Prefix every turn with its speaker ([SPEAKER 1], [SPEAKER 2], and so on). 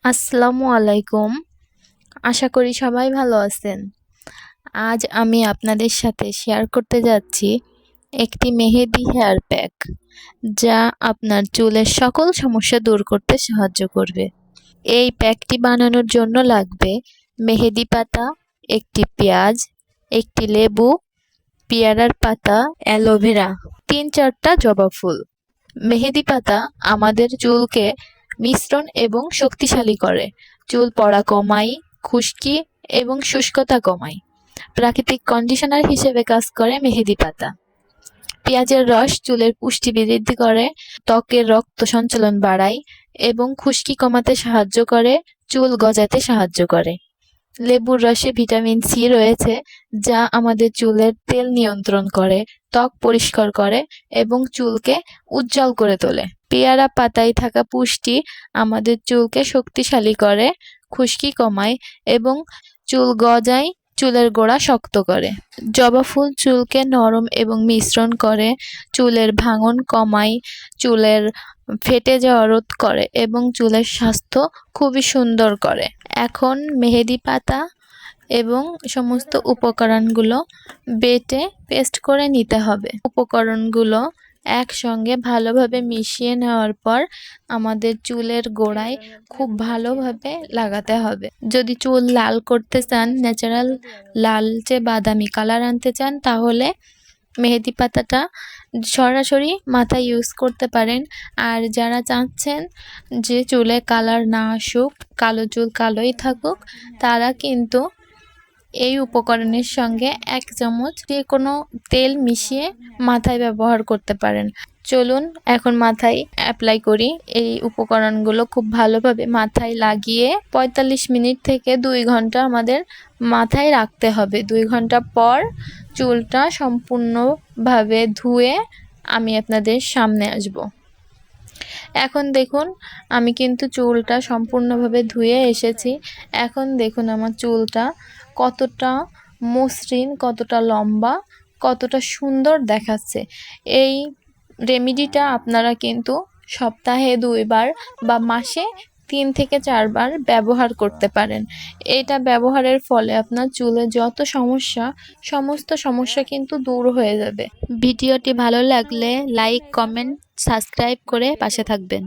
[SPEAKER 1] আসসালামু আলাইকুম। আশা করি সবাই ভালো আছেন। আজ আমি আপনাদের সাথে শেয়ার করতে যাচ্ছি একটি মেহেদি হেয়ার প্যাক, যা আপনার চুলের সকল সমস্যা দূর করতে সাহায্য করবে। এই প্যাকটি বানানোর জন্য লাগবে মেহেদি পাতা, একটি পেঁয়াজ, একটি লেবু, পেয়ারার পাতা, অ্যালোভেরা, ৩-৪টা জবা ফুল। মেহেদি পাতা আমাদের চুলকে মিশ্রণ এবং শক্তিশালী করে, চুল পড়া কমায়, খুশকি এবং শুষ্কতা কমায়। প্রাকৃতিক কন্ডিশনার হিসেবে কাজ করে মেহেদি পাতা। পেঁয়াজের রস চুলের পুষ্টি বৃদ্ধি করে, ত্বকের রক্ত সঞ্চালন বাড়ায় এবং খুশকি কমাতে সাহায্য করে, চুল গজাতে সাহায্য করে। লেবুর রসে ভিটামিন সি রয়েছে, যা আমাদের চুলের তেল নিয়ন্ত্রণ করে, ত্বক পরিষ্কার করে এবং চুলকে উজ্জ্বল করে তোলে। পেয়ারা পাতায় থাকা পুষ্টি আমাদের চুলকে শক্তিশালী করে, খুশকি কমায় এবং চুল গজায়, চুলের গোড়া শক্ত করে। জবা ফুল চুলকে নরম এবং মিশ্রণ করে, চুলের ভাঙন কমায়, চুলের ফেটে যাওয়া রোধ করে এবং চুলের স্বাস্থ্য খুবই সুন্দর করে। এখন মেহেদি পাতা এবং সমস্ত উপকরণগুলো বেটে পেস্ট করে নিতে হবে। উপকরণগুলো একসঙ্গে ভালোভাবে মিশিয়ে নেওয়ার পর আমাদের চুলের গোড়ায় খুব ভালোভাবে লাগাতে হবে। যদি চুল লাল করতে চান, ন্যাচারাল লালচে বাদামি কালার আনতে চান, তাহলে মেহেদি পাতাটা সরাসরি মাথায় ইউজ করতে পারেন। আর যারা চাচ্ছেন যে চুলে কালার না আসুক, কালো চুল কালোই থাকুক, তারা কিন্তু এই উপকরণের সঙ্গে 1 চামচ যে কোনো তেল মিশিয়ে মাথায় ব্যবহার করতে পারেন। চলুন এখন মাথায় অ্যাপ্লাই করি। এই উপকরণগুলো খুব ভালোভাবে মাথায় লাগিয়ে 45 মিনিট থেকে 2 ঘন্টা আমাদের মাথায় রাখতে হবে। 2 ঘন্টা পর চুলটা সম্পূর্ণভাবে ধুয়ে আমি আপনাদের সামনে আসব। এখন দেখুন, আমি কিন্তু চুলটা সম্পূর্ণভাবে ধুয়ে এসেছি। এখন দেখুন আমার চুলটা কতটা মসৃণ, কতটা লম্বা, কতটা সুন্দর দেখাচ্ছে। এই রেমেডিটা আপনারা কিন্তু সপ্তাহে 2 বার বা মাসে 3 থেকে 4 বার ব্যবহার করতে পারেন। এটা ব্যবহারের ফলে আপনার চুলে যত সমস্যা, সমস্ত সমস্যা কিন্তু দূর হয়ে যাবে। ভিডিওটি ভালো লাগলে লাইক, কমেন্ট, সাবস্ক্রাইব করে পাশে থাকবেন।